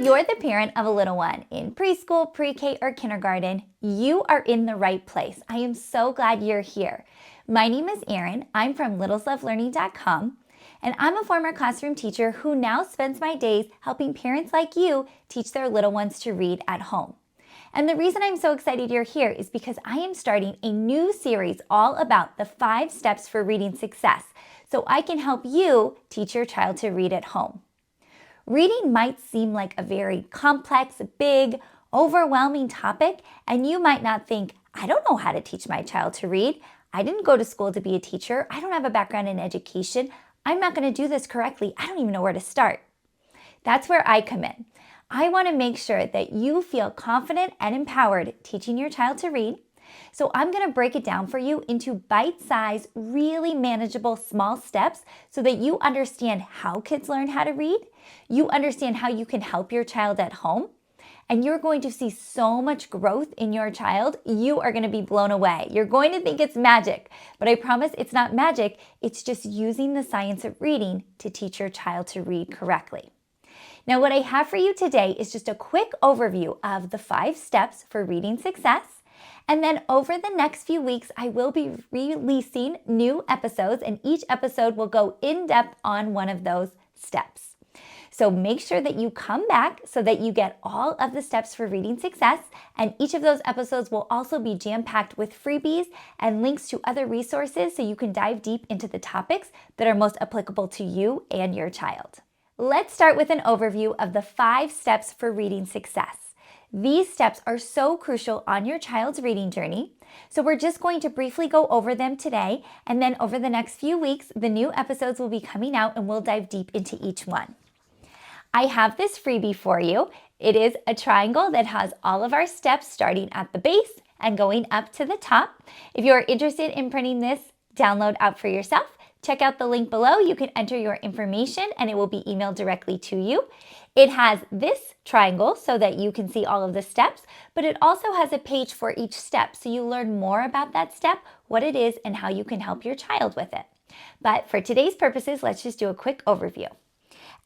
you're the parent of a little one in preschool, pre-K, or kindergarten, you are in the right place. I am so glad you're here. My name is Erin. I'm from littleslovelearning.com, and I'm a former classroom teacher who now spends my days helping parents like you teach their little ones to read at home. And the reason I'm so excited you're here is because I am starting a new series all about the 5 steps for reading success, so I can help you teach your child to read at home. Reading might seem like a very complex, big, overwhelming topic, and you might not think, I don't know how to teach my child to read. I didn't go to school to be a teacher. I don't have a background in education. I'm not going to do this correctly. I don't even know where to start. That's where I come in. I want to make sure that you feel confident and empowered teaching your child to read. So I'm going to break it down for you into bite-sized, really manageable small steps so that you understand how kids learn how to read, you understand how you can help your child at home, and you're going to see so much growth in your child, you are going to be blown away. You're going to think it's magic, but I promise it's not magic. It's just using the science of reading to teach your child to read correctly. Now, what I have for you today is just a quick overview of the 5 steps for reading success. And then over the next few weeks, I will be releasing new episodes, and each episode will go in depth on one of those steps. So make sure that you come back so that you get all of the steps for reading success. And each of those episodes will also be jam-packed with freebies and links to other resources so you can dive deep into the topics that are most applicable to you and your child. Let's start with an overview of the 5 steps for reading success. These steps are so crucial on your child's reading journey, so we're just going to briefly go over them today, and then over the next few weeks, the new episodes will be coming out and we'll dive deep into each one. I have this freebie for you. It is a triangle that has all of our steps starting at the base and going up to the top. If you're interested in printing this download out for yourself, check out the link below. You can enter your information and it will be emailed directly to you. It has this triangle so that you can see all of the steps, but it also has a page for each step so you learn more about that step, what it is, and how you can help your child with it. But for today's purposes, let's just do a quick overview.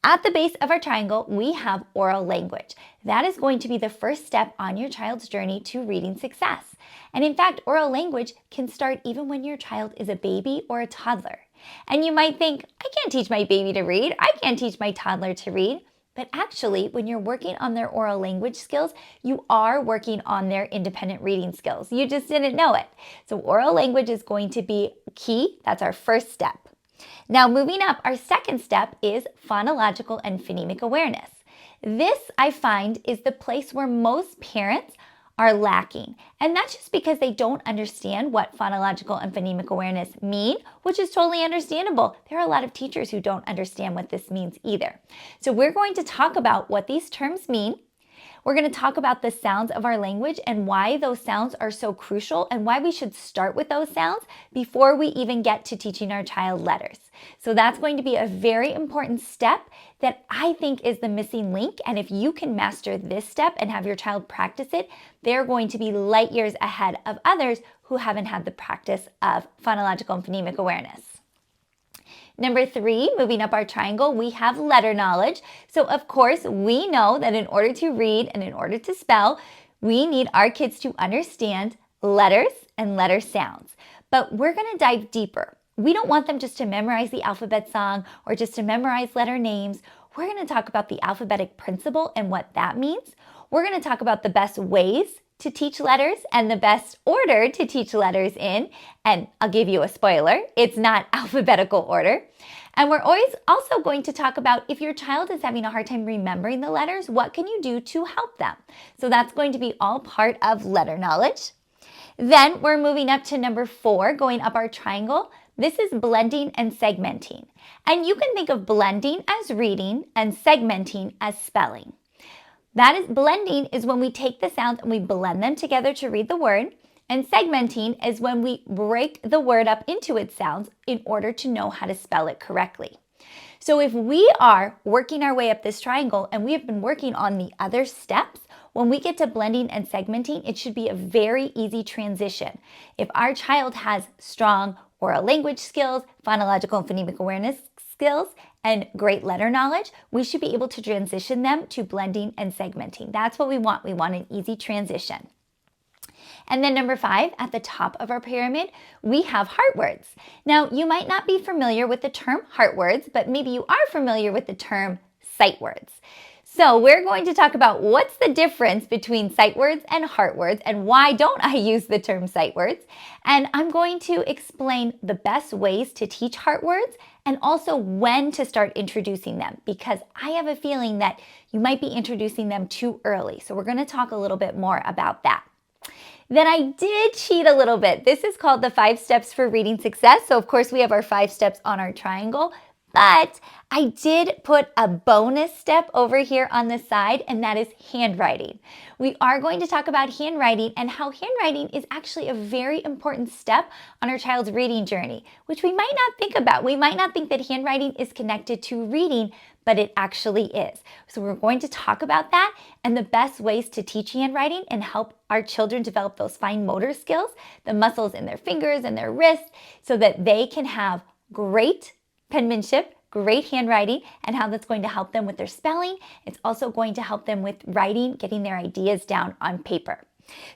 At the base of our triangle, we have oral language. That is going to be the first step on your child's journey to reading success. And in fact, oral language can start even when your child is a baby or a toddler. And you might think, I can't teach my baby to read. I can't teach my toddler to read. But actually, when you're working on their oral language skills, you are working on their independent reading skills. You just didn't know it. So oral language is going to be key. That's our first step. Now, moving up, our second step is phonological and phonemic awareness. This, I find, is the place where most parents are lacking. And that's just because they don't understand what phonological and phonemic awareness mean, which is totally understandable. There are a lot of teachers who don't understand what this means either. So we're going to talk about what these terms mean. We're going to talk about the sounds of our language and why those sounds are so crucial and why we should start with those sounds before we even get to teaching our child letters. So that's going to be a very important step that I think is the missing link. And if you can master this step and have your child practice it, they're going to be light years ahead of others who haven't had the practice of phonological and phonemic awareness. Number 3, moving up our triangle, we have letter knowledge. So of course, we know that in order to read and in order to spell, we need our kids to understand letters and letter sounds. But we're going to dive deeper. We don't want them just to memorize the alphabet song or just to memorize letter names. We're going to talk about the alphabetic principle and what that means. We're going to talk about the best ways to teach letters and the best order to teach letters in. And I'll give you a spoiler, it's not alphabetical order. And we're always also going to talk about if your child is having a hard time remembering the letters, what can you do to help them? So that's going to be all part of letter knowledge. Then we're moving up to number 4, going up our triangle. This is blending and segmenting. And you can think of blending as reading and segmenting as spelling. That is, blending is when we take the sounds and we blend them together to read the word, and segmenting is when we break the word up into its sounds in order to know how to spell it correctly. So if we are working our way up this triangle and we have been working on the other steps, when we get to blending and segmenting, it should be a very easy transition. If our child has strong oral language skills, phonological and phonemic awareness skills and great letter knowledge, we should be able to transition them to blending and segmenting. That's what we want. We want an easy transition. And then number 5, at the top of our pyramid, we have heart words. Now, you might not be familiar with the term heart words, but maybe you are familiar with the term sight words. So we're going to talk about what's the difference between sight words and heart words and why don't I use the term sight words. And I'm going to explain the best ways to teach heart words and also when to start introducing them, because I have a feeling that you might be introducing them too early. So we're going to talk a little bit more about that. Then I did cheat a little bit. This is called the 5 steps for reading success. So of course we have our 5 steps on our triangle, but I did put a bonus step over here on the side, and that is handwriting. We are going to talk about handwriting and how handwriting is actually a very important step on our child's reading journey, which we might not think about. We might not think that handwriting is connected to reading, but it actually is. So we're going to talk about that and the best ways to teach handwriting and help our children develop those fine motor skills, the muscles in their fingers and their wrists, so that they can have great penmanship, great handwriting, and how that's going to help them with their spelling. It's also going to help them with writing, getting their ideas down on paper.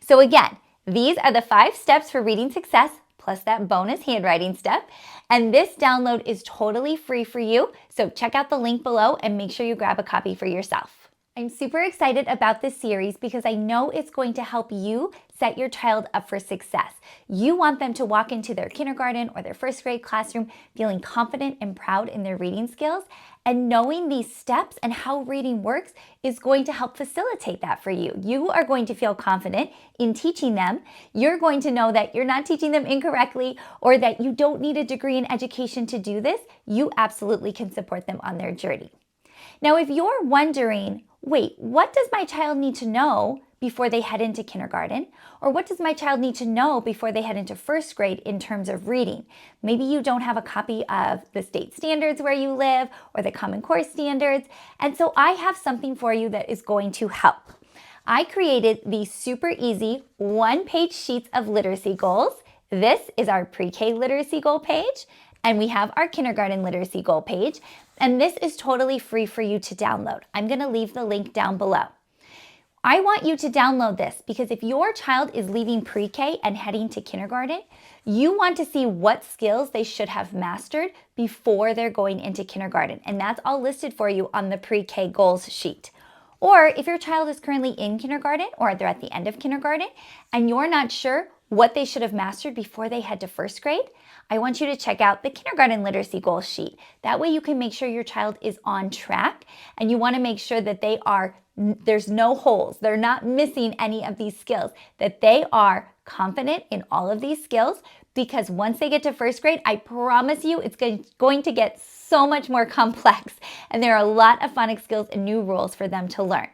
So again, these are the 5 steps for reading success, plus that bonus handwriting step. And this download is totally free for you. So check out the link below and make sure you grab a copy for yourself. I'm super excited about this series because I know it's going to help you set your child up for success. You want them to walk into their kindergarten or their first grade classroom feeling confident and proud in their reading skills. And knowing these steps and how reading works is going to help facilitate that for you. You are going to feel confident in teaching them. You're going to know that you're not teaching them incorrectly or that you don't need a degree in education to do this. You absolutely can support them on their journey. Now, if you're wondering, wait, what does my child need to know before they head into kindergarten? Or what does my child need to know before they head into first grade in terms of reading? Maybe you don't have a copy of the state standards where you live or the Common Core standards. And so I have something for you that is going to help. I created these super easy 1-page sheets of literacy goals. This is our pre-K literacy goal page, and we have our kindergarten literacy goal page. And this is totally free for you to download. I'm going to leave the link down below. I want you to download this because if your child is leaving pre-K and heading to kindergarten, you want to see what skills they should have mastered before they're going into kindergarten. And that's all listed for you on the pre-K goals sheet. Or if your child is currently in kindergarten or they're at the end of kindergarten and you're not sure what they should have mastered before they head to first grade, I want you to check out the kindergarten literacy goals sheet. That way you can make sure your child is on track, and you want to make sure that there's no holes. They're not missing any of these skills, that they are confident in all of these skills, because once they get to first grade, I promise you it's going to get so much more complex, and there are a lot of phonics skills and new rules for them to learn.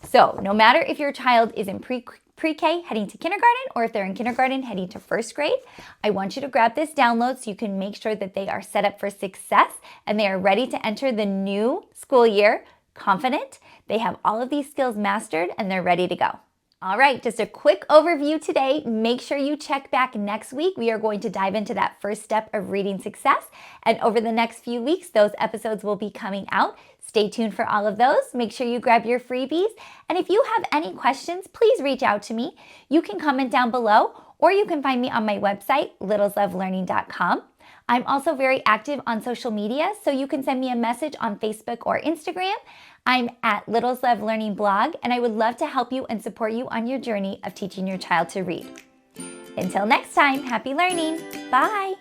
So no matter if your child is in pre-K heading to kindergarten or if they're in kindergarten heading to first grade, I want you to grab this download so you can make sure that they are set up for success and they are ready to enter the new school year confident. They have all of these skills mastered and they're ready to go. All right, just a quick overview today. Make sure you check back next week. We are going to dive into that first step of reading success. And over the next few weeks, those episodes will be coming out. Stay tuned for all of those. Make sure you grab your freebies. And if you have any questions, please reach out to me. You can comment down below, or you can find me on my website, littleslovelearning.com. I'm also very active on social media, so you can send me a message on Facebook or Instagram. I'm at Littles Love Learning blog, and I would love to help you and support you on your journey of teaching your child to read. Until next time, happy learning. Bye.